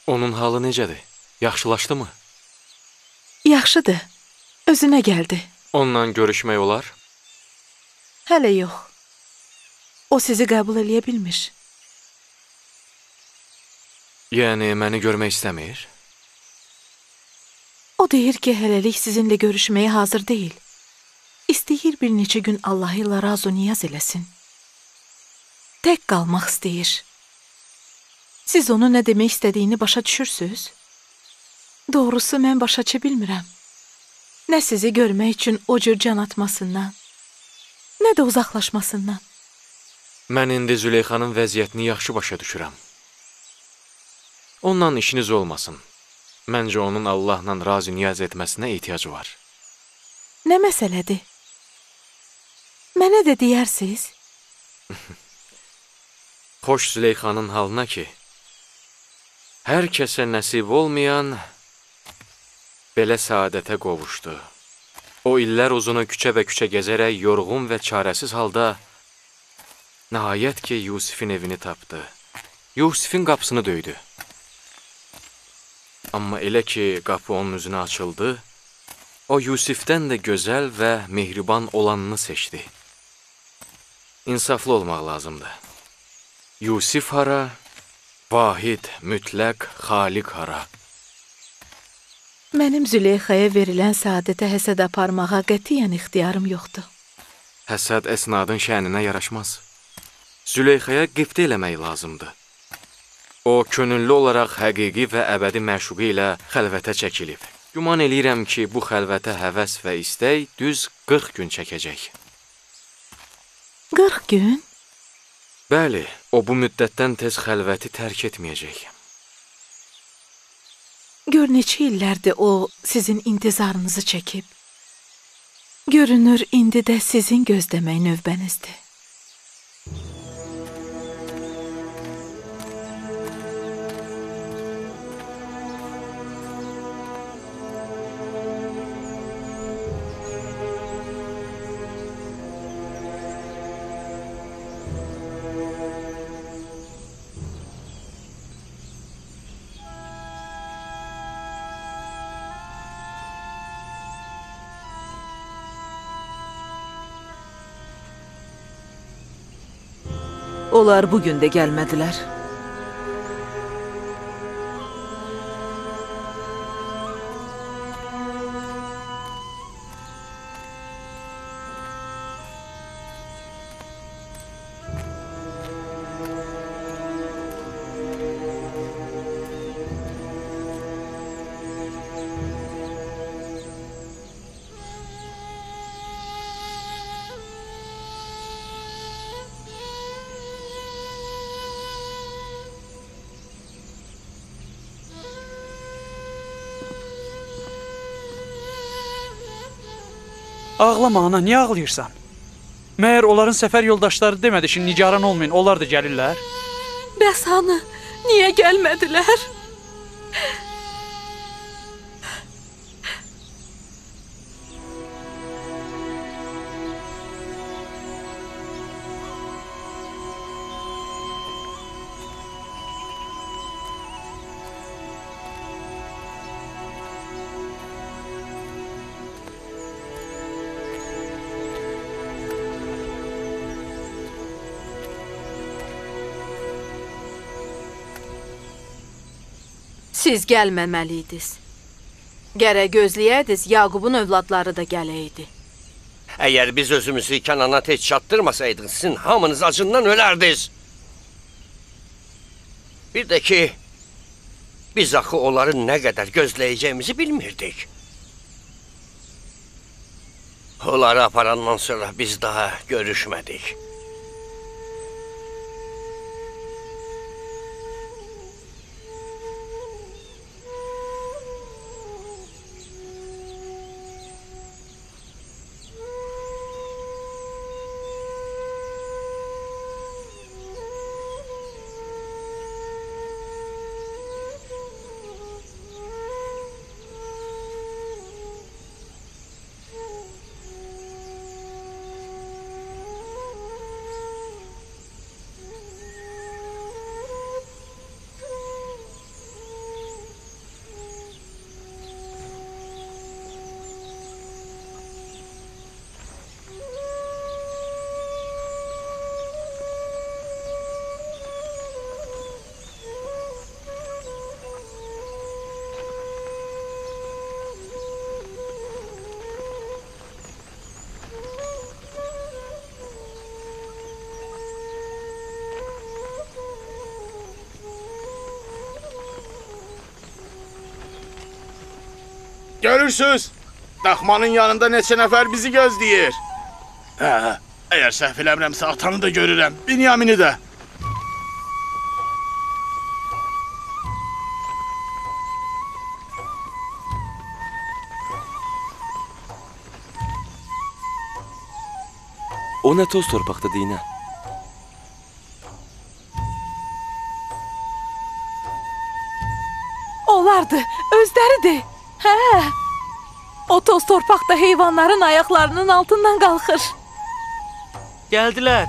Onun halı necədir? Yaxşılaşdı mı? Yaxşıdır. Özünə gəldi. Onunla görüşmək olar? Hələ yox. O sizi qəbul eləyə bilmir. Yəni, məni görmək istəmir? O deyir ki, hələlik sizinlə görüşməyə hazır deyil. İstəyir bir neçə gün Allah ilə razı niyaz eləsin. Tək qalmaq istəyir. Siz onu nə demək istədiyini başa düşürsünüz? Doğrusu, mən başa düşə bilmirəm. Nə sizi görmək üçün o cür can atmasından, nə də uzaqlaşmasından. Mən indi Züleyxanın vəziyyətini yaxşı başa düşürəm. Onunla işiniz olmasın. Məncə onun Allahla razı niyaz etməsinə ehtiyacı var. Nə məsələdir? Mənə də deyərsiniz? Xoş Züleyxanın halına ki, hər kəsə nəsib olmayan belə səadətə qovuşdu. O illər uzunu küçə və küçə gəzərək yorğun və çarəsiz halda nəhayət ki, Yusifin evini tapdı. Yusifin qapısını döydü. Amma elə ki, qapı onun üzünə açıldı, o Yusifdən də gözəl və mehriban olanını seçdi. İnsaflı olmaq lazımdır. Yusif hara, vahid, mütləq, xaliq hara. Mənim Züleyxaya verilən səadətə həsəd aparmağa qətiyyən ixtiyarım yoxdur. Həsəd əsnadın şəninə yaraşmaz. Züleyxaya qibtə eləmək lazımdır. O, könüllü olaraq həqiqi və əbədi məşuqi ilə xəlvətə çəkilib. Güman eləyirəm ki, bu xəlvətə həvəs və istək düz 40 gün çəkəcək. 40 gün? Bəli, o bu müddətdən tez xəlvəti tərk etməyəcək. Gör neçə illərdir o sizin intizarınızı çəkib. Görünür, indi də sizin gözləmək növbənizdir. Onlar bugün də gəlmədilər. Ağlama ana, niyə ağlayırsan? Məyər onların səfər yoldaşları demədi ki, nigaran olmayın, onlar da gəlirlər? Bəs hanı, niyə gəlmədilər? Siz gəlməməliydiniz. Gərək gözləyəydiniz, Yaqubun övladları da gələydi. Əgər biz özümüzü Kənana tez çatdırmasaydınız, sizin hamınız acından ölərdiniz. Bir də ki, biz axı onların nə qədər gözləyəcəyimizi bilmirdik. Onları aparandan sonra biz daha görüşmədik. Görürsüz, daxmanın yanında neçə nəfər bizi gözləyir. Əgər səhv eləmirəmsə atanı da görürəm, Binyamini də. O nə toz torpaqda deyinə? Onlardı, özləridir. Hə. O toz torpaqda heyvanların ayaqlarının altından qalxır. Gəldilər.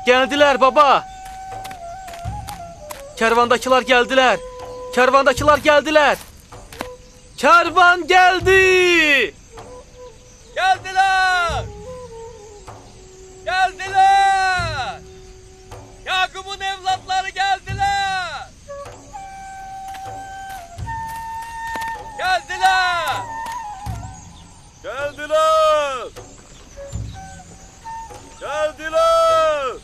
Gəldilər baba. Kərvandakılar gəldilər. Kərvandakılar gəldilər. Kərvan gəldi. Gəldilər. Gəldilər. Yaqubun evladları gəldilər. Gəldilər. Gəldilər. Gəldilər.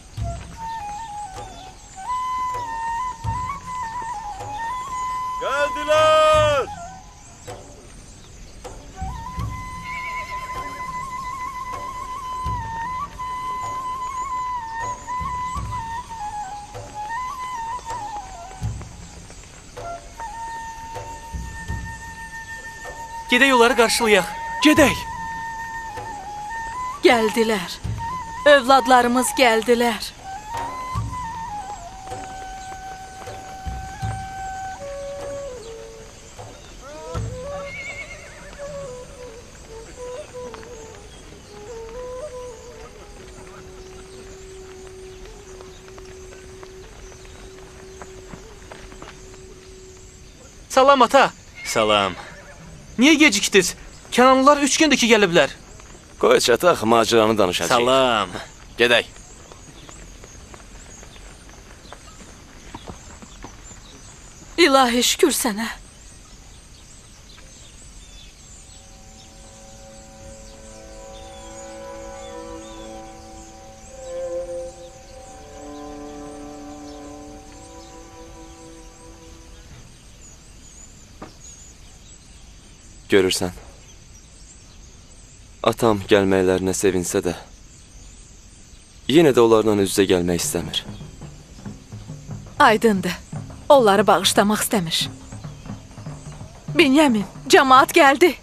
Gəldilər. Gedək onları qarşılayaq. Gedək. Gəldilər. Övladlarımız gəldilər. Salam ata. Salam. Niyə gecikdiniz? Kənanlılar 3 gündür ki gəliblər. Qoy çataq, macəranı danışacaq. Salam. Gedək. İlahi şükür sənə. Görürsən. Atam gəlməklərinə sevinsə də, yenə də onlarla üz-üzə gəlmək istəmir. Aydındır. Onları bağışlamaq istəmir. Binyamin, cəmaat gəldi.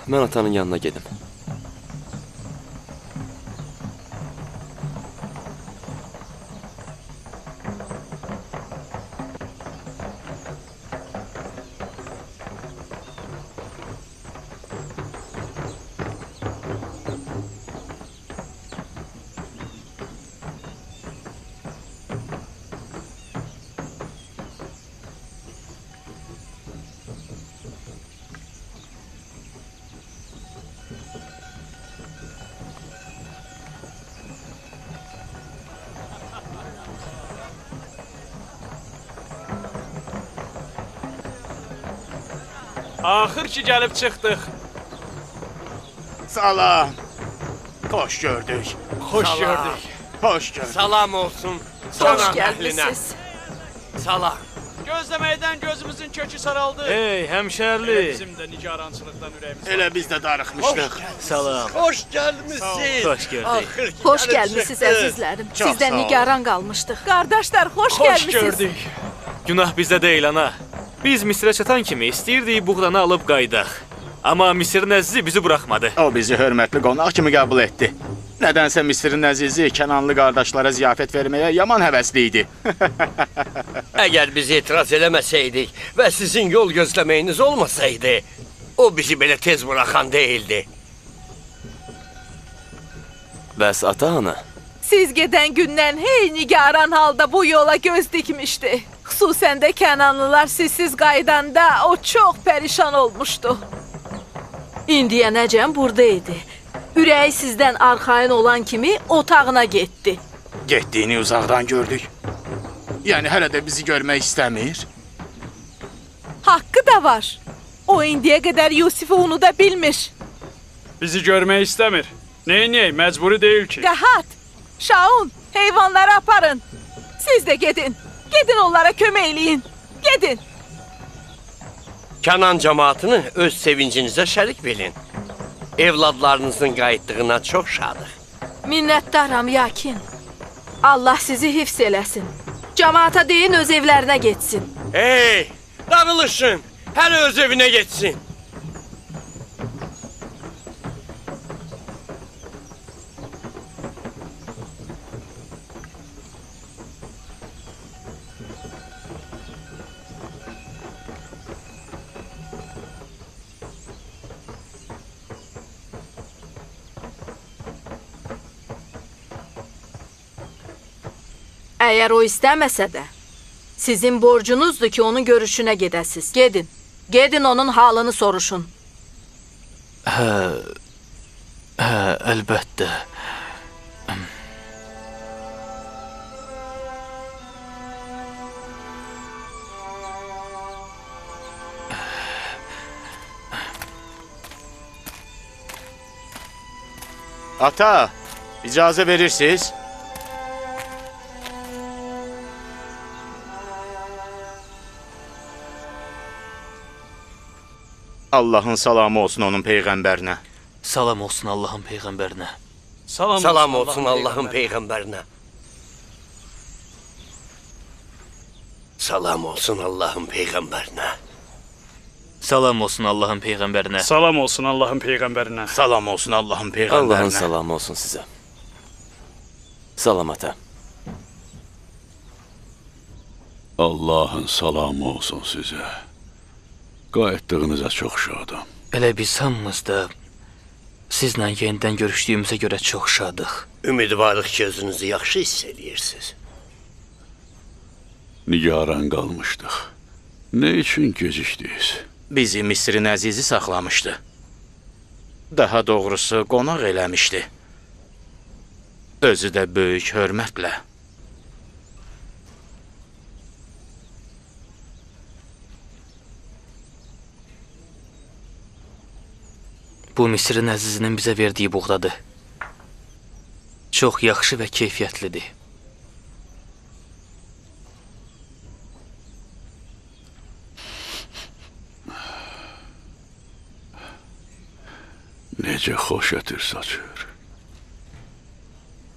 Mən atanın yanına gedim. Axır ki gəlib çıxdıq. Salam. Xoş gördük. Xoş gördük. Xoş gördük. Salam olsun. Hoş Canan gəlmisiniz. əhlinə. Salam. Gözləməkdən gözümüzün kökü saraldı. Hey həmşərli. Bizim də nigarançılıqdan ürəyimiz. Elə biz də darıxmışdıq. Salam. Hoş gəlmisiniz. Xoş gördük. Axır ki Xoş gəlib gəlmisiniz çıxdınız. əzizlərim. Çox Sizdən sağ olun. nigaran qalmışdıq. Qardaşlar, xoş Xoş gəlmisiniz. gördük. Günah bizdə deyil ana. Biz Misirə çatan kimi istəyirdik buğdanı alıb qaydaq. Amma Misirin əzizi bizi buraxmadı. O bizi hörmətli qonaq kimi qəbul etdi. Nədənsə Misirin əzizi Kənanlı qardaşlara ziyafət verməyə yaman həvəsli idi. Əgər biz etiraz eləməsəydik və sizin yol gözləməyiniz olmasaydı, o bizi belə tez buraxan deyildi. Bəs ata ana? Siz gedən gündən hey nigaran halda bu yola göz dikmişdi. Xüsusən də Kənanlılar sizsiz qaydanda o çox pərişan olmuşdu. İndiyənəcən burada idi. Ürəyi sizdən arxayın olan kimi otağına getdi. Getdiyini uzaqdan gördük. Yəni hələ də bizi görmək istəmir. Haqqı da var. O indiyə qədər Yusifi unuda bilmir. Bizi görmək istəmir. Neyniyək, məcburi deyil ki. Qahat, Şaun, heyvanları aparın. Siz de gedin. Gedin onlara kömək eləyin. Gedin. Kənan cəmaatını öz sevincinizə şərik bilin. Evladlarınızın qayıtdığına çox şadıq. Minnətdaram Yakin. Allah sizi hifz eləsin. Camaata deyin öz evlərinə getsin. Hey, dağılışın. Hər öz evinə getsin. Əgər o istəməsə də, sizin borcunuzdur ki, onun görüşünə gedəsiz. Gedin. Gedin onun halını soruşun. Əlbəttə. Ata, icazə verirsiniz? Allahın salamı olsun onun peyğəmbərinə. Salam olsun Allahın peyğəmbərinə. Salam olsun Allahın peyğəmbərinə. Salam olsun Allahın peyğəmbərinə. Salam olsun Allahın peyğəmbərinə. Salam olsun Allahın peyğəmbərinə. Salam olsun Allahın peyğəmbərinə. Allahın salamı olsun sizə. Salam ata. Allahın salamı olsun sizə. Qayıtdığınıza çox şadam. Elə biz hamımız da sizlə yenidən görüşdüyümüzə görə çox şadıq. Ümidvarıq ki, özünüzü yaxşı hiss edirsiniz. Nigaran qalmışdıq. Nə üçün gecikdiniz? Bizi Misirin əzizi saxlamışdı. Daha doğrusu qonaq eləmişdi. Özü də böyük hörmətlə. Bu Misirin əzizinin bizə verdiyi buğdadır. Çox yaxşı və keyfiyyətlidir. Necə xoş ətir saçır.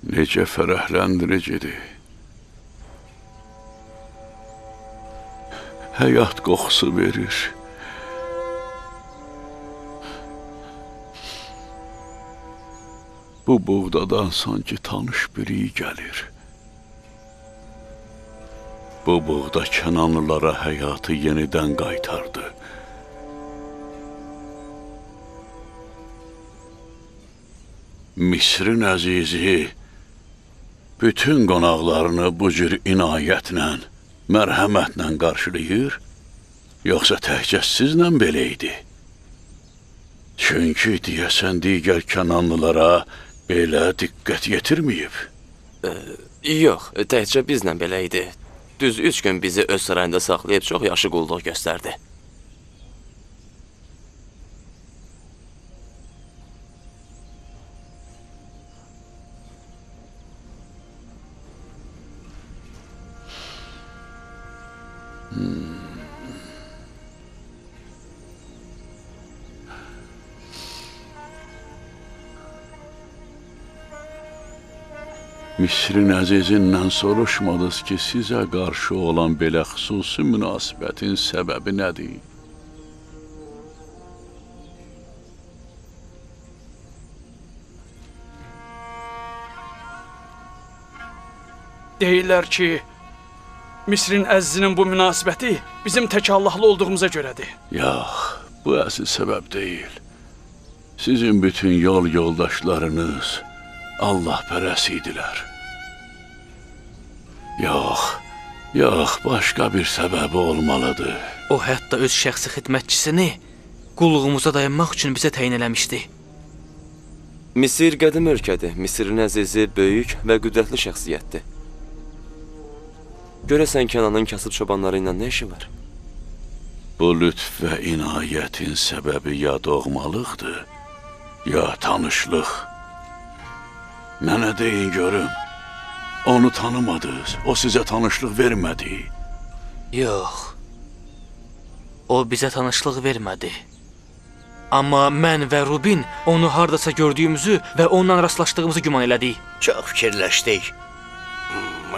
Necə fərəhləndiricidir. Həyat qoxusu verir. Bu buğdadan sanki tanış biri gəlir. Bu buğda Kənanlılara həyatı yenidən qaytardı. Misirin əzizi bütün qonaqlarını bu cür inayətlə, mərhəmətlə qarşılayır, yoxsa təkcə sizlə belə idi? Çünki deyəsən digər Kənanlılara belə diqqət yetirməyib. Yox, təkcə bizlə belə idi. Düz 3 gün bizi öz sarayında saxlayıb çox yaxşı qulluq göstərdi. Misirin əzizindən soruşmadınız ki, sizə qarşı olan belə xüsusi münasibətin səbəbi nədir? Deyirlər ki, Misirin əzizinin bu münasibəti bizim tək Allahlı olduğumuza görədir. Yox, bu əsl səbəb deyil. Sizin bütün yol yoldaşlarınız Allah pərəsi idilər. Yox, başqa bir səbəbi olmalıdır. O hətta öz şəxsi xidmətçisini qulluğumuza dayanmaq üçün bizə təyin eləmişdi. Misir qədim ölkədir. Misirin əzizi böyük və qüdrətli şəxsiyyətdir. Görəsən Kənanın kasıb çobanları ilə nə işi var? Bu lütf və inayətin səbəbi ya doğmalıqdır, ya tanışlıq. Mənə deyin görüm, Onu tanımadınız, o sizə tanışlıq vermədi. Yox. O bizə tanışlıq vermədi. Amma mən və Rubin onu hardasa gördüyümüzü və onunla rastlaşdığımızı güman elədik. Çox fikirləşdik.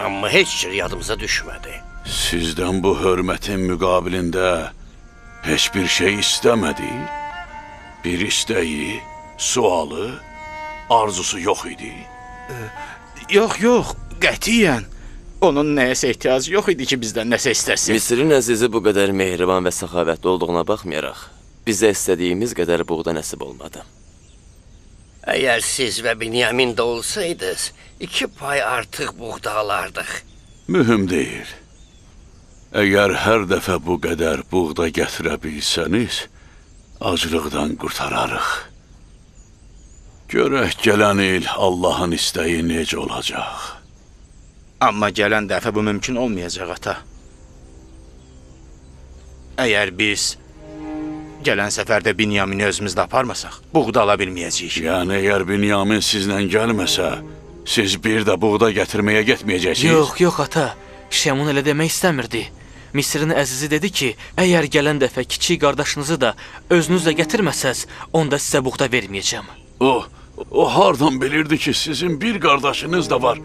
Amma heç cür yadımıza düşmədi. Sizdən bu hörmətin müqabilində heç bir şey istəmədi. Bir istəyi, sualı, arzusu yox idi. Yox, qətiyyən. Onun nəyəsə ehtiyacı yox idi ki, bizdən nəsə istəsin. Misirin əzizi bu qədər mehriban və səxavətli olduğuna baxmayaraq, bizə istədiyimiz qədər buğda nəsib olmadı. Əgər siz və Binyamin də olsaydınız, 2 pay artıq buğda alardıq. Mühüm deyil. Əgər hər dəfə bu qədər buğda gətirə bilsəniz, aclıqdan qurtararıq. Görək gələn il Allahın istəyi necə olacaq. Amma gələn dəfə bu mümkün olmayacaq, ata. Əgər biz gələn səfərdə Binyamini özümüzdə aparmasaq, buğda ala bilməyəcəyik. Yəni, əgər Binyamin sizlə gəlməsə, siz bir də buğda gətirməyə getməyəcəksiniz. Yox, ata. Şəmun elə demək istəmirdi. Misirin əzizi dedi ki, əgər gələn dəfə kiçik qardaşınızı da özünüzlə gətirməsəz, onda sizə buğda verməyəcəm. O hardan bilirdi ki, sizin bir qardaşınız da var.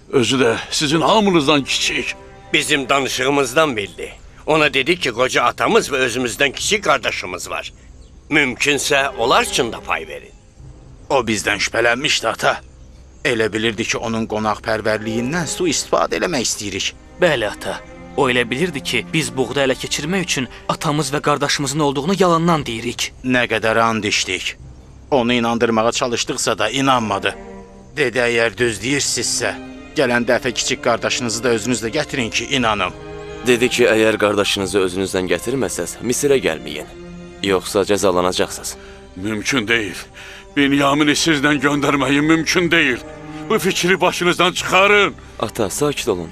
Özü də sizin hamınızdan kiçik. Bizim danışığımızdan bildi. Ona dedi ki, qoca atamız və özümüzdən kiçik qardaşımız var. Mümkünsə, onlar üçün də pay verin. O bizdən şübhələnmişdi, ata. Elə bilirdi ki, onun qonaqpərvərliyindən sui-istifadə eləmək istəyirik. Bəli, ata. O elə bilirdi ki, biz buğda ələ keçirmək üçün atamız və qardaşımızın olduğunu yalandan deyirik. Nə qədər and içdik. Onu inandırmağa çalışdıqsa da inanmadı. Dedi, əgər düz deyirsinizsə, gələn dəfə kiçik qardaşınızı da özünüzlə gətirin ki, inanım. Dedi ki, əgər qardaşınızı özünüzdən gətirməsəz, Misirə gəlməyin. Yoxsa cəzalanacaqsınız. Mümkün deyil. Binyamini sizdən göndərməyin mümkün deyil. Bu fikri başınızdan çıxarın. Ata, sakit olun.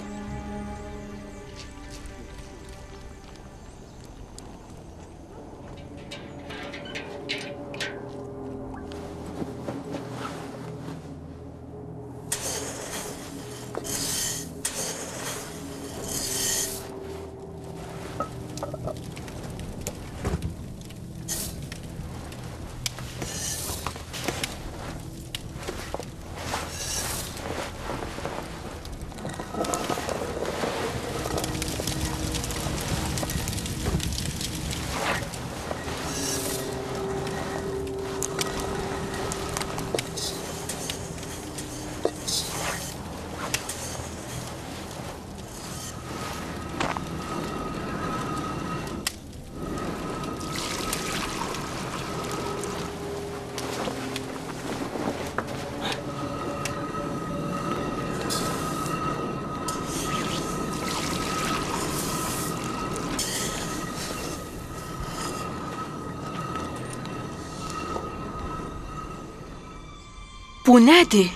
Bu nədir?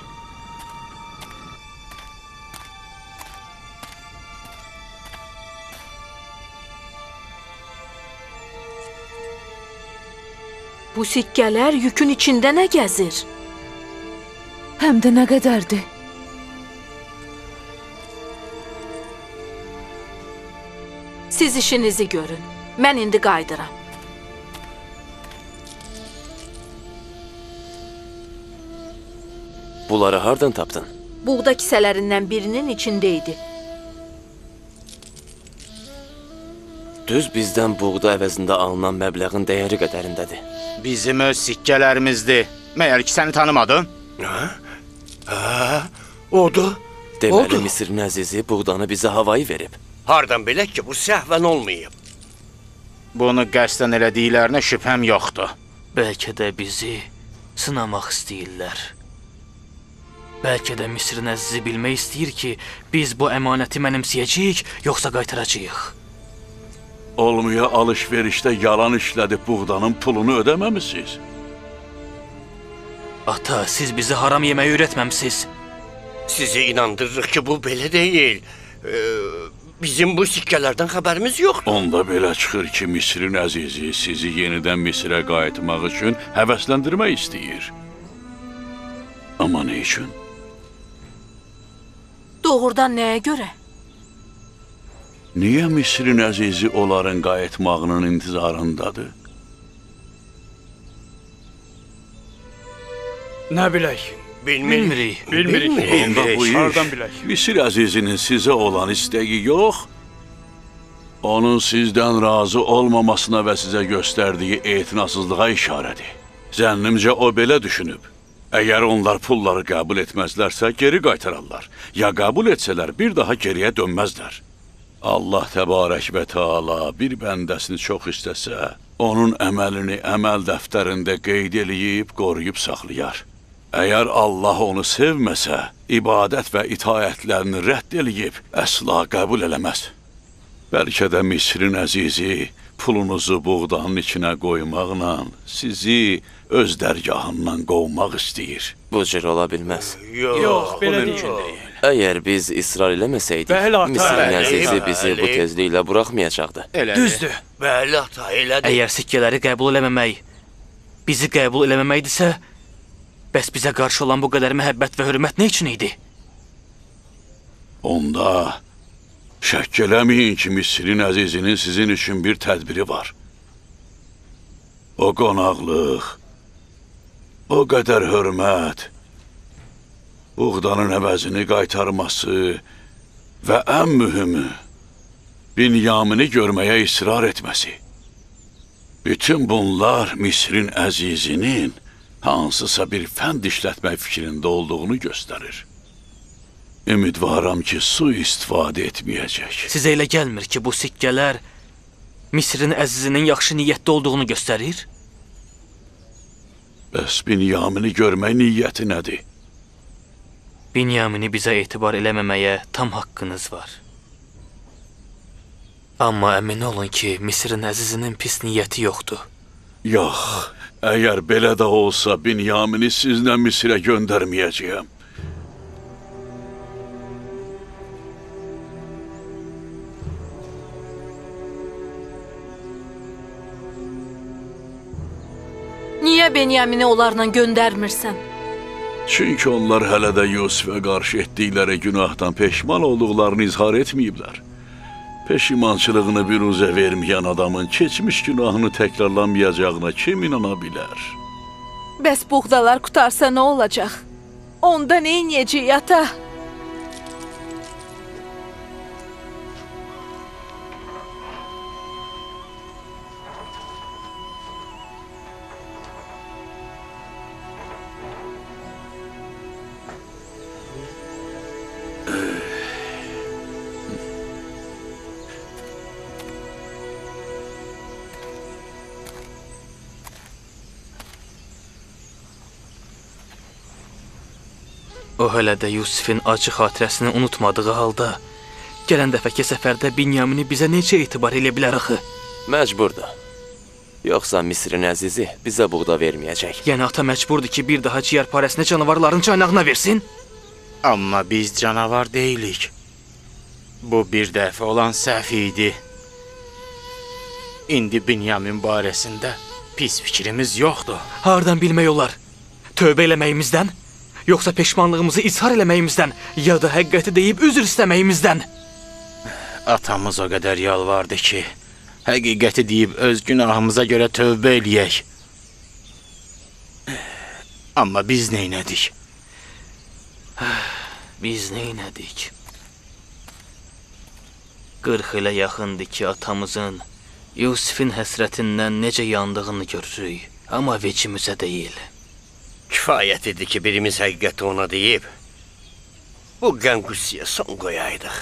Bu sikkələr yükün içində nə gəzir? Həm də nə qədərdir? Siz işinizi görün. Mən indi qayıdıram. Bunları hardan tapdın? Buğda kisələrindən birinin içindəydi. Düz bizdən buğda əvəzində alınan məbləğin dəyəri qədərindədir. Bizim öz sikkələrimizdir. Məyər ki, səni tanımadın? Odur. Deməli, Misirin əzizi buğdanı bizə havayı verib. Hardan bilək ki, bu səhvən olmayıb. Bunu qəsdən elədiklərinə şübhəm yoxdur. Bəlkə də bizi sınamaq istəyirlər. Bəlkə də Misirin əzizi bilmək istəyir ki, biz bu əmanəti mənimsəyəcəyik, yoxsa qaytaracağıq. Olmaya alış-verişdə yalan işlədib buğdanın pulunu ödəməmisiniz. Ata, siz bizi haram yeməyi öyrətməmisiz. Sizi inandırırıq ki, bu belə deyil. Bizim bu sikkələrdən xəbərimiz yoxdur. Onda belə çıxır ki, Misirin əzizi sizi yenidən Misirə qayıtmaq üçün həvəsləndirmək istəyir. Amma nə üçün? Doğrudan nəyə görə? Niyə Misrin əzizi onların qayıtmağının intizarındadır? Nə bilək? Bilmirik. Bilmirik. Onda bu Hardan iş bilək? Misir əzizinin sizə olan istəyi yox, onun sizdən razı olmamasına və sizə göstərdiyi etinasızlığa işarədir. Zənnimcə o belə düşünüb. Əgər onlar pulları qəbul etməzlərsə, geri qaytararlar. Ya qəbul etsələr, bir daha geriyə dönməzlər. Allah təbarək və Teala bir bəndəsini çox istəsə, onun əməlini əməl dəftərində qeyd eləyib, qoruyub saxlayar. Əgər Allah onu sevməsə, ibadət və itaətlərini rədd eləyib, əsla qəbul eləməz. Bəlkə də Misrin əzizi pulunuzu buğdanın içinə qoymaqla sizi öz dərgahından qovmaq istəyir. Bu cür ola bilməz. Yox, belə deyil. Əgər biz israr eləməsəydik, Bəli, ata, Misrin bəli, əzizi bizi bu bəli. tezliklə buraxmayacaqdı. Elədir. Düzdür. Bəli, ata, elədir. Əgər sikkələri qəbul eləməmək, bizi qəbul eləməməkdirsə, bəs bizə qarşı olan bu qədər məhəbbət və hörmət nə üçün idi? Onda şəkk eləməyin ki, Misrin əzizinin sizin üçün bir tədbiri var. O qonaqlıq, o qədər hörmət, buğdanın əvəzini qaytarması və ən mühümü, Binyamini görməyə israr etməsi. Bütün bunlar Misrin əzizinin hansısa bir fənd işlətmək fikrində olduğunu göstərir. Ümidvaram ki, su istifadə etməyəcək. Sizə elə gəlmir ki, bu sikkələr Misrin əzizinin yaxşı niyyətdə olduğunu göstərir? Bəs Binyamini görmək niyyəti nədir? Binyamini bizə etibar eləməməyə tam haqqınız var. Amma əmin olun ki, Misrin əzizinin pis niyyəti yoxdur. Yox, əgər belə də olsa Binyamini sizlə Misirə göndərməyəcəyəm. Niyə Benyamini onlarla göndərmirsən? Çünki onlar hələ də Yusifə qarşı etdikləri günahdan peşman olduqlarını izhar etməyiblər. Peşimançılığını büruzə verməyən adamın keçmiş günahını təkrarlanmayacağına kim inana bilər? Bəs buğdalar qutarsa nə olacaq? Onda nə edəcəyik, ata? O hələ də Yusifin acı xatirəsini unutmadığı halda, gələn dəfəki səfərdə Binyamini bizə necə etibar elə bilər axı? Məcburdur. Yoxsa Misrin əzizi bizə buğda verməyəcək. Yəni ata məcburdur ki, bir daha ciyərparəsini canavarların caynağına versin? Amma biz canavar deyilik. Bu bir dəfə olan səhv idi. İndi Binyamin barəsində pis fikrimiz yoxdur. Hardan bilmək olar? Tövbə eləməyimizdən? Yoxsa peşmanlığımızı izhar eləməyimizdən? Ya da həqiqəti deyib üzr istəməyimizdən? Atamız o qədər yalvardı ki, həqiqəti deyib öz günahımıza görə tövbə eləyək. Amma biz neynədik? Biz neynədik? 40 ilə yaxındır ki, atamızın Yusifin həsrətindən necə yandığını görürük. Amma vecimizə deyil. Kifayət idi ki, birimiz həqiqəti ona deyib, bu qənqusiyə son qoyaydıq.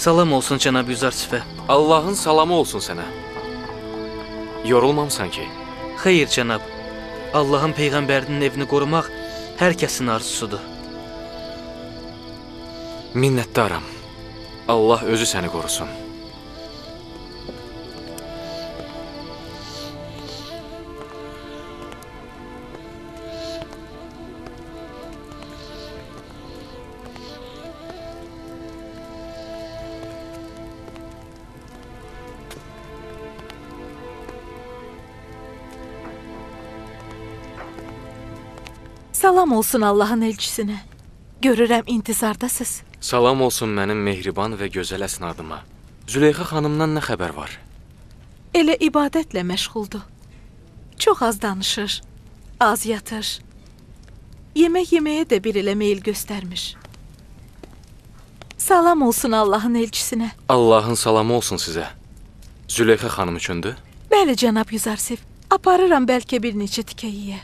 Salam olsun cənab Yüzarsifə. Allahın salamı olsun sənə. Yorulmamsan ki? Xeyr cənab. Allahın peyğəmbərinin evini qorumaq hər kəsin arzusudur. Minnətdaram. Allah özü səni qorusun. Salam olsun Allahın elçisinə. Görürəm intizardasınız. Salam olsun mənim mehriban və gözəl əsnadıma. Züleyxa xanımdan nə xəbər var? Elə ibadətlə məşğuldur. Çox az danışır, az yatır. Yemək yeməyə də bir elə meyil göstərmiş. Salam olsun Allahın elçisinə. Allahın salamı olsun sizə. Züleyxa xanım üçündür? Bəli, cənab Yüzarsif. Aparıram bəlkə bir neçə tikə yiyə.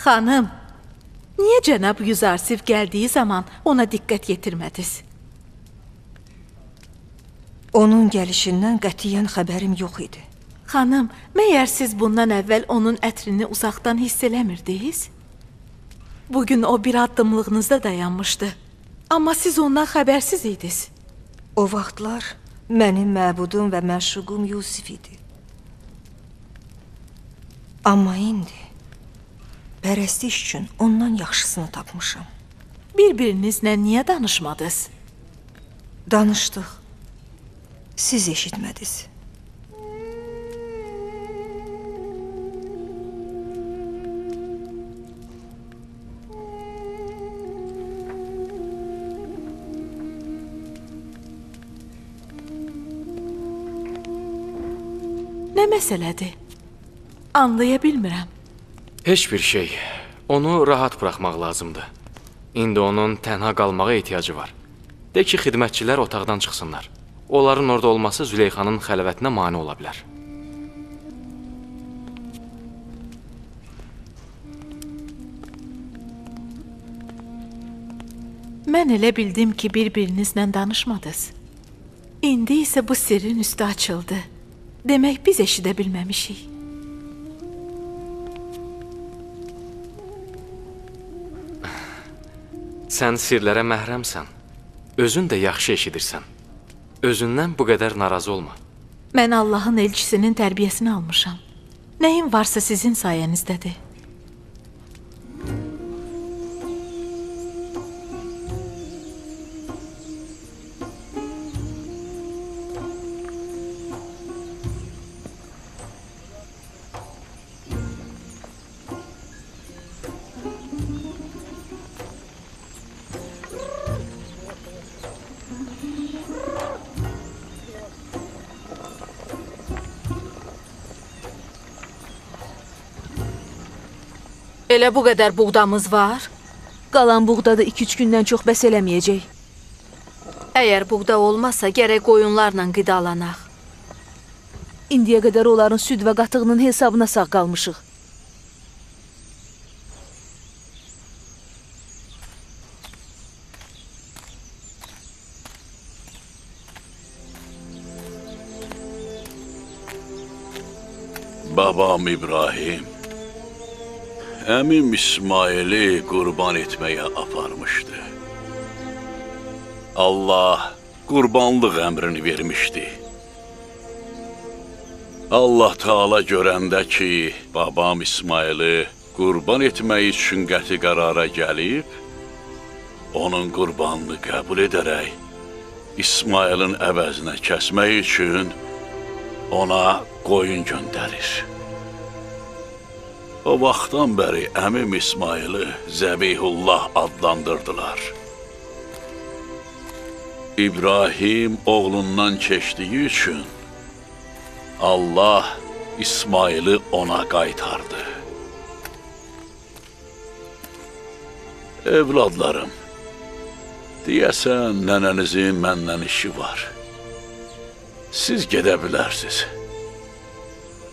Xanım, niyə cənab Yüzarsif gəldiyi zaman ona diqqət yetirmədiniz? Onun gəlişindən qətiyyən xəbərim yox idi. Xanım, məyər siz bundan əvvəl onun ətrini uzaqdan hiss eləmirdiniz? Bugün o bir addımlığınızda dayanmışdı. Amma siz ondan xəbərsiz idiniz. O vaxtlar mənim məbudum və məşuqum Yusif idi. Amma indi pərəstiş üçün ondan yaxşısını tapmışam. Bir-birinizlə niyə danışmadınız? Danışdıq. Siz eşitmədiniz. Nə məsələdir? Anlaya bilmirəm. Heç bir şey. Onu rahat buraxmaq lazımdır. İndi onun tənha qalmağa ehtiyacı var. De ki, xidmətçilər otaqdan çıxsınlar. Onların orada olması Züleyxanın xəlvətinə mane ola bilər. Mən elə bildim ki, bir-birinizlə danışmadınız. İndi isə bu sirrin üstü açıldı. Demək, biz eşidə bilməmişik. Sən sirlərə məhrəmsən. Özün də yaxşı eşidirsən. Özündən bu qədər narazı olma. Mən Allahın elçisinin tərbiyəsini almışam. Nəyim varsa sizin sayənizdədir. Elə bu qədər buğdamız var. Qalan buğda da 2-3 gündən çox bəs eləməyəcək. Əgər buğda olmasa, gərək qoyunlarla qidalanaq. İndiyə qədər onların süd və qatığının hesabına sağ qalmışıq. Babam İbrahim, əmim İsmaili qurban etməyə aparmışdı. Allah qurbanlıq əmrini vermişdi. Allah Taala görəndə ki, babam İsmaili qurban etmək üçün qəti qərara gəlib, onun qurbanını qəbul edərək, İsmailin əvəzinə kəsmək üçün ona qoyun göndərir. O vaxtdan bəri əmim İsmaili Zəbihullah adlandırdılar. İbrahim oğlundan keçdiyi üçün Allah İsmaili ona qaytardı. Evladlarım, deyəsən nənənizin məndən işi var. Siz gedə bilərsiniz.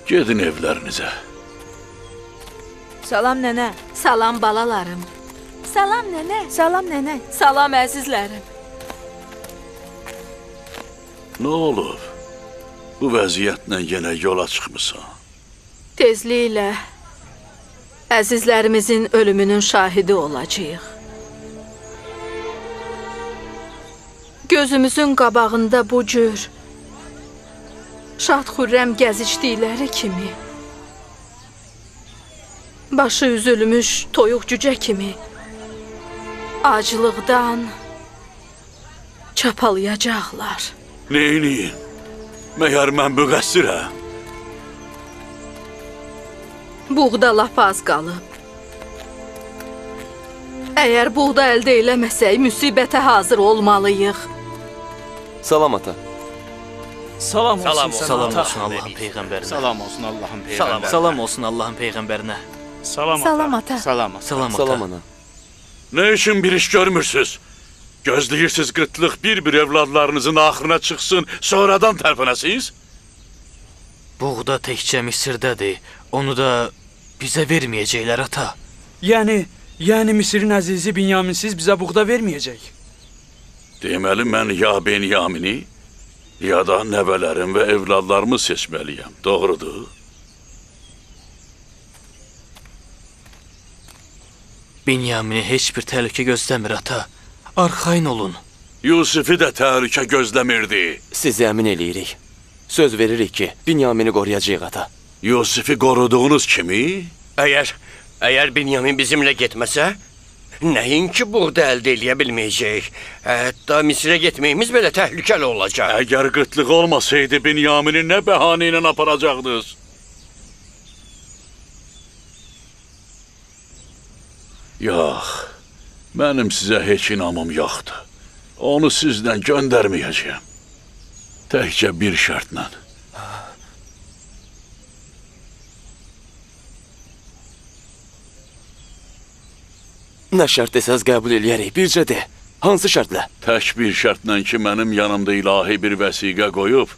Gedin evlərinizə. Salam nənə. Salam balalarım. Salam nənə. Salam nənə. Salam əzizlərim. Nə olub? Bu vəziyyətlə yenə yola çıxmısan. Tezliklə əzizlərimizin ölümünün şahidi olacağıq. Gözümüzün qabağında bu cür şad-xürrəm gəzişdikləri kimi, başı üzülmüş toyuq cücə kimi acılıqdan çapalayacaqlar. Neyiniyin? Məyər mən müqəssirəm? Buğda lap az qalıb. Əgər buğda əldə eləməsək, müsibətə hazır olmalıyıq. Salam ata. Salam olsun, Salam olsun Allahın peyğəmbərinə. Salam olsun Allahın peyğəmbərinə. Salam olsun Allahın peyğəmbərinə. Salam ata. Salam. Salam ata. Salam ana. Nə üçün bir iş görmürsünüz? Gözləyirsiniz qıtlıq bir-bir evladlarınızın axırına çıxsın, sonradan tərpənəsiniz? Buğda təkcə Misirdədir. Onu da bizə verməyəcəklər ata. Yəni Misirin əzizi Binyaminsiz bizə buğda verməyəcək. Deməli, mən ya Benyamini, ya da nəvələrim və evladlarımı seçməliyəm. Doğrudur. Binyamini heç bir təhlükə gözləmir ata. Arxayın olun. Yusifi də təhlükə gözləmirdi. Sizi əmin eləyirik. Söz veririk ki, Binyamini qoruyacağıq ata. Yusifi qoruduğunuz kimi? Əgər Binyamin bizimlə getməsə, nəinki buğda əldə eləyə bilməyəcək. Hətta Misirə getməyimiz belə təhlükəli olacaq. Əgər qıtlıq olmasaydı, Binyamini nə bəhanə ilə aparacaqdınız? Yox, mənim sizə heç inamım yoxdur. Onu sizdən göndərməyəcəyəm. Təkcə bir şərtlə. Nə şərt desəz qəbul eləyərik, bircə de. Hansı şərtlə? Tək bir şərtlə ki, mənim yanımda ilahi bir vəsiqə qoyub,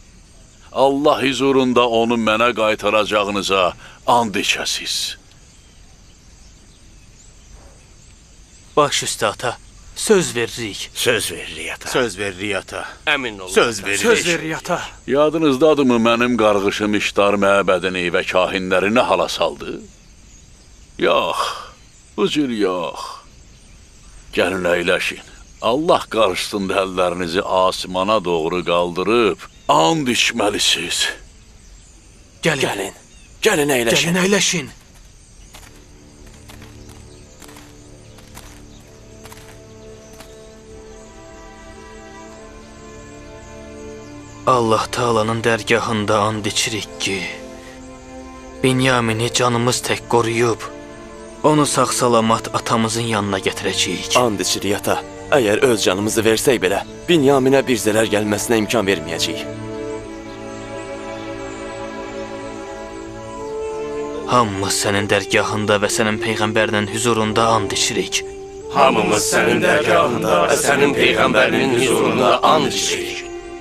Allah huzurunda onu mənə qaytaracağınıza and içəsiz. Baş üstə ata. Söz veririk. Söz veririk ata. Söz veririk ata. Əmin olun. Söz veririk. Söz veririk ata. Yadınızdadırmı mənim qarğışım İştar məbədini və kahinləri nə hala saldı? Yox, bu cür yox. Gəlin əyləşin. Allah qarşısında əllərinizi asmana doğru qaldırıb, and içməlisiniz. Gəlin. Gəlin əyləşin. Gəlin əyləşin. Allah Taala'nın dərgahında and içirik ki, Binyamini canımız tək qoruyub, onu sağ-salamat atamızın yanına gətirəcəyik. And içirik ata. Əgər öz canımızı versək belə, Binyaminə bir zərər gəlməsinə imkan verməyəcəyik. Hamımız sənin dərgahında və sənin peyğəmbərinin huzurunda and içirik. Hamımız sənin dərgahında və sənin Peyğəmbərinin huzurunda and içirik.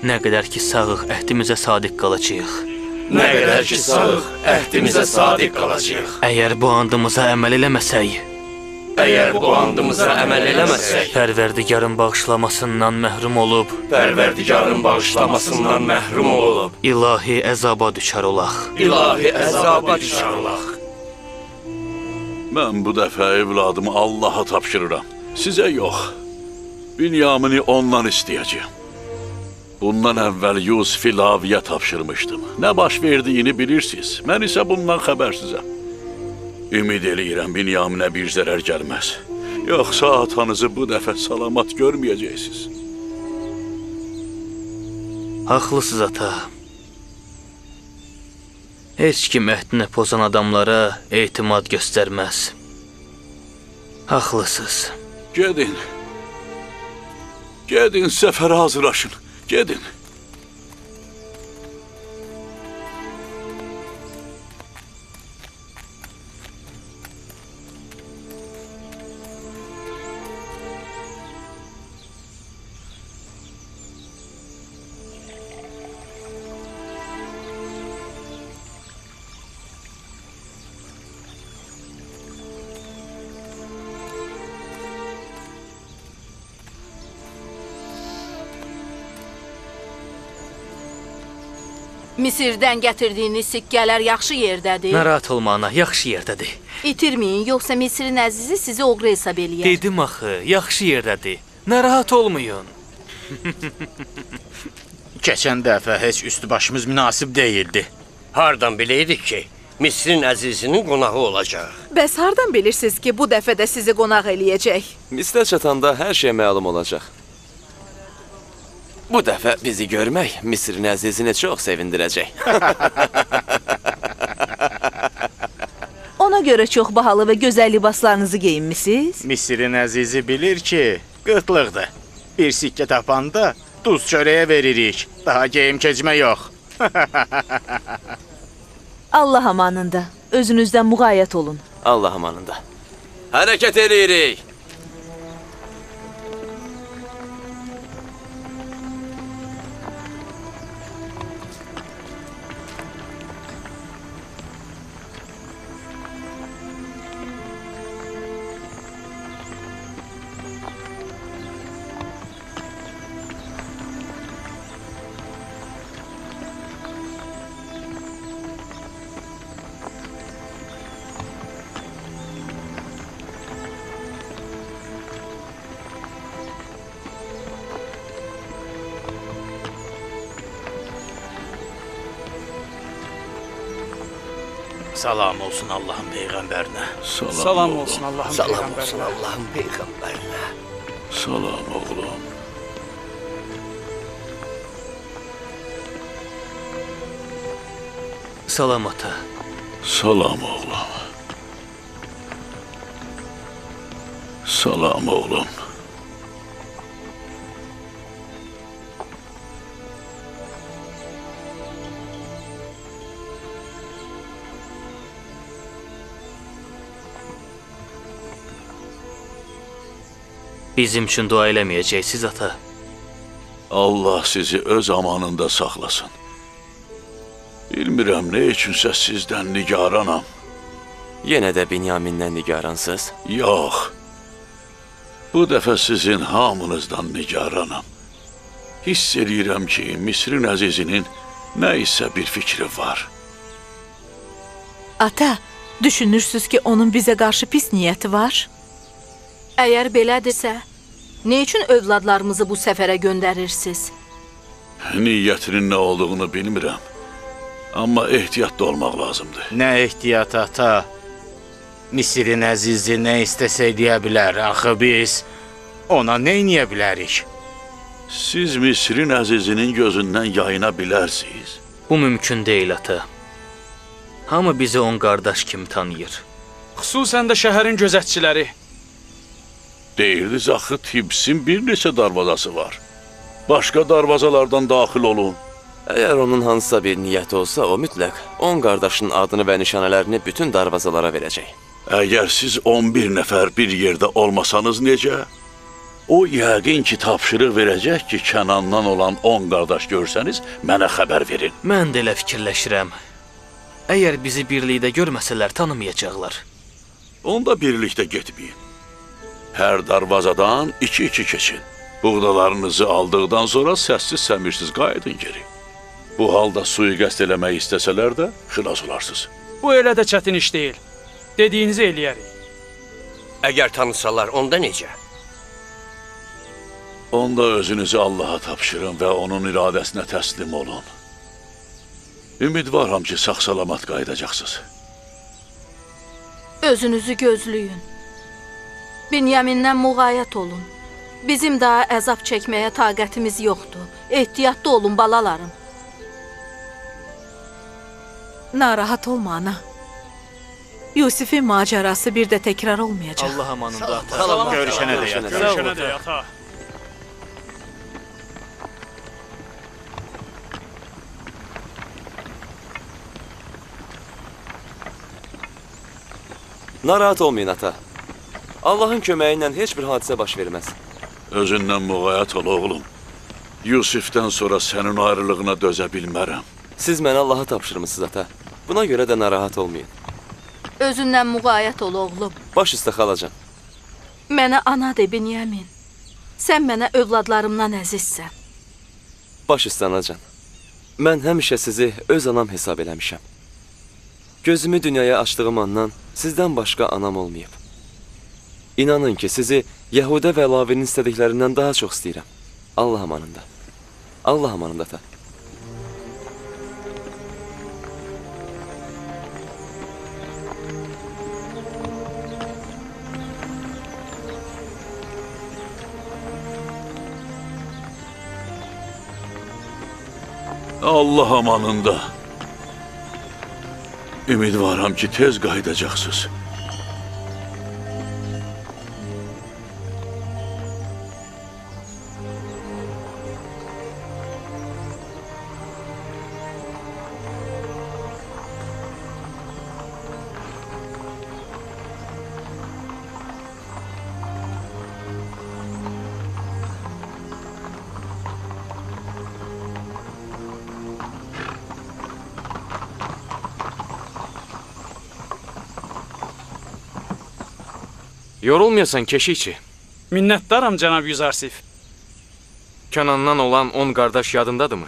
Nə qədər ki sağıq, əhdimizə sadiq qalacağıq. Nə qədər ki sağıq, əhdimizə sadiq qalacağıq. Əgər bu andımıza əməl eləməsək, Pərverdigarın bağışlamasından məhrum olub, ilahi əzaba düşər olaq. Mən bu dəfə evladımı Allaha tapşırıram. Sizə yox. Binyamini ondan istəyəcəyəm. Bundan əvvəl Yusifi Laviyə tapşırmışdım. Nə baş verdiyini bilirsiniz. Mən isə bundan xəbərsizəm. Ümid eləyirəm Binyaminə bir zərər gəlməz. Yoxsa atanızı bu dəfə salamat görməyəcəksiniz. Haqlısınız ata. Heç kim əhdini pozan adamlara etimad göstərməz. Haqlısınız. Gedin. Gedin, səfərə hazırlaşın. Gedin. Misirdən gətirdiyiniz sikkələr yaxşı yerdədir. Narahat olma ana, yaxşı yerdədir. İtirməyin, yoxsa Misirin əzizi sizi oğru hesab eləyər. Dedim axı, yaxşı yerdədir. Narahat olmayın. Keçən dəfə heç üstü başımız münasib deyildi. Hardan biləydik ki, Misirin əzizinin qonağı olacaq? Bəs hardan bilirsiniz ki, bu dəfə də sizi qonaq eləyəcək? Misrə çatanda hər şey məlum olacaq. Bu dəfə bizi görmək Misirin əzizini çox sevindirəcək. Ona görə çox bahalı və gözəl libaslarınızı geyinmisiniz? Misirin əzizi bilir ki, qıtlıqdır. Bir sikkə tapanda duz çörəyə veririk. Daha geyim keçmə yox. Allah amanında. Özünüzdən müğayət olun. Allah amanında. Hərəkət eləyirik. Salam olsun Allahın Peyğəmbərinə. Salam olsun Allahın Salam olsun Allahın Peyğəmbərinə. Salam oğlum. Salam ata. Salam oğlum. Salam oğlum. Bizim üçün dua eləməyəcəksiniz ata. Allah sizi öz amanında saxlasın. Bilmirəm nə üçünsə sizdən nigaranam. Yenə də Binyamindən nigaransız? Yox. Bu dəfə sizin hamınızdan nigaranam. Hiss edirəm ki, Misirin əzizinin nə isə bir fikri var. Ata, düşünürsünüz ki, onun bizə qarşı pis niyyəti var? Əgər belədirsə, nə üçün övladlarımızı bu səfərə göndərirsiniz? Niyyətinin nə olduğunu bilmirəm. Amma ehtiyatlı olmaq lazımdır. Nə ehtiyat ata? Misirin əzizi nə istəsə deyə bilər. Axı biz ona nə eləyə bilərik? Siz Misirin əzizinin gözündən yayına bilərsiniz. Bu mümkün deyil ata. Hamı bizi on qardaş kimi tanıyır. Xüsusən də şəhərin gözətçiləri. Deyirdiniz axı Tibsin bir neçə darvazası var. Başqa darvazalardan daxil olun. Əgər onun hansısa bir niyyəti olsa, o mütləq 10 qardaşın adını və nişanələrini bütün darvazalara verəcək. Əgər siz 11 nəfər bir yerdə olmasanız necə? O yəqin ki, tapşırıq verəcək ki, Kənandan olan 10 qardaş görsəniz, mənə xəbər verin. Mən də elə fikirləşirəm. Əgər bizi birlikdə görməsələr, tanımayacaqlar. Onda birlikdə getməyin. Hər darvazadan 2-2 keçin. Buğdalarınızı aldıqdan sonra səssiz-səmirsiz qayıdın geri. Bu halda sui-qəsd eləmək istəsələr də xilas olarsınız. Bu elə də çətin iş deyil. Dediyinizi eləyərik. Əgər tanısalar, onda necə? Onda özünüzü Allaha tapşırın və onun iradəsinə təslim olun. Ümidvaram ki, sağ-salamat qayıdacaqsınız. Özünüzü gözləyin. Binyamindən müğayət olun. Bizim daha əzab çəkməyə taqətimiz yoxdur. Ehtiyatlı olun, balalarım. Narahat olma ana. Yusifin macərası bir də təkrar olmayacaq. Allah amanında ata. Görüşənə də yat. Görüşənə də ata. Narahat olmayın ata. Allahın köməyi ilə heç bir hadisə baş verməz. Özündən müğayət ol, oğlum. Yusifdən sonra sənin ayrılığına dözə bilmərəm. Siz mənə Allaha tapşırmısınız ata. Buna görə də narahat olmayın. Özündən müğayət ol, oğlum. Baş üstə xalacan. Mənə ana de, Binyamin. Sən mənə övladlarımdan əzizsən. Baş üstə anacan. Mən həmişə sizi öz anam hesab eləmişəm. Gözümü dünyaya açdığım andan sizdən başqa anam olmayıb. İnanın ki, sizi Yəhudə və Lavinin istədiklərindən daha çox istəyirəm. Allah amanında. Allah amanında ata. Allah amanında. Ümidvaram ki, tez qayıdacaqsınız. Yorulmayasan keşikçi. Minnətdaram cənab Yüzarsif. Kənandan olan 10 qardaş yadındadırmı?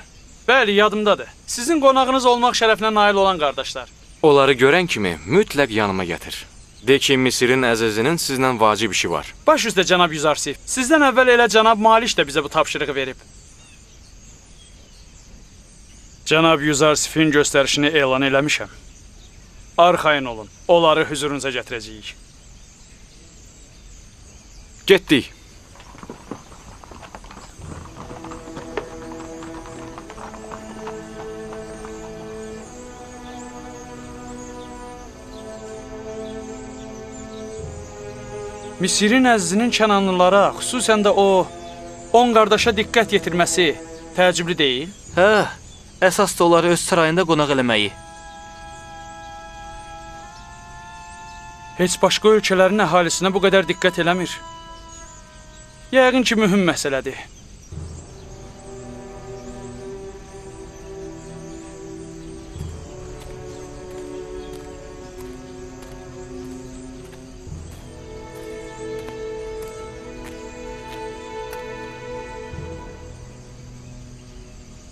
Bəli, yadımdadır. Sizin qonağınız olmaq şərəfinə nail olan qardaşlar. Onları görən kimi mütləq yanıma gətir. De ki, Misirin əzizinin sizlə vacib işi var. Baş üstə cənab Yüzarsif. Sizdən əvvəl elə cənab Maliş də bizə bu tapşırığı verib. Cənab Yüzarsifin göstərişini elan eləmişəm. Arxayın olun, onları hüzurunuza gətirəcəyik. Getdik. Misirin əzizinin Kənanlılara, xüsusən də o 10 qardaşa diqqət yetirməsi təəccüblü deyil? Hə, əsas da onları öz sarayında qonaq eləməyi. Heç başqa ölkələrin əhalisinə bu qədər diqqət eləmir. Yəqin ki, mühüm məsələdir.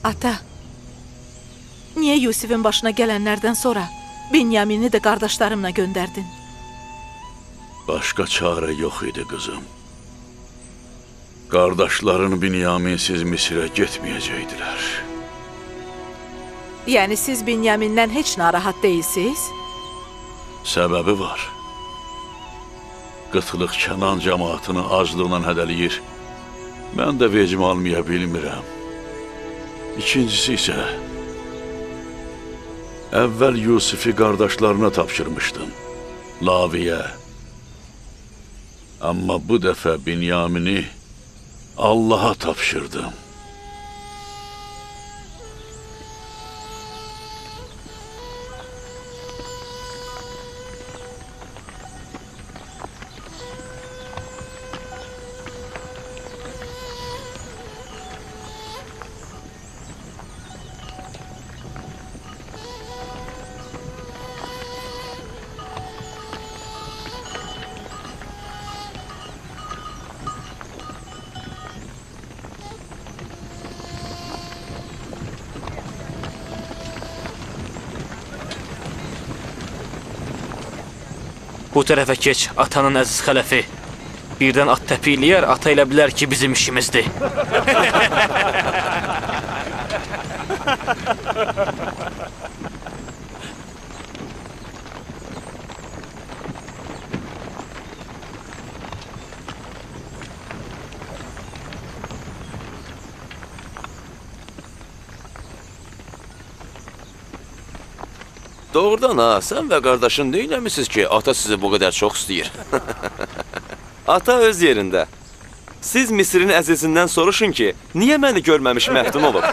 Ata, niyə Yusifin başına gələnlərdən sonra Binyamini də qardaşlarımla göndərdin? Başqa çarə yox idi, qızım. Qardaşların Binyaminsiz Misirə getməyəcəkdilər. Yəni siz Binyamindən heç narahat deyilsiniz? Səbəbi var. Qıtlıq Kənan cəmaatını aclığından hədəliyir. Mən də vecimə almaya bilmirəm. İkincisi isə, əvvəl Yusifi qardaşlarına tapşırmışdım, Laviyə. Amma bu dəfə Binyamini Allaha tapşırdım. Bu tərəfə keç, atanın əziz xələfi. Birdən at təpikləyər, ata elə bilər ki, bizim işimizdir. Doğrudan ha, sən və qardaşın neyləmisiniz ki, ata sizi bu qədər çox istəyir? Ata öz yerində. Siz Misirin əzizindən soruşun ki, niyə məni görməmiş məhdum olub?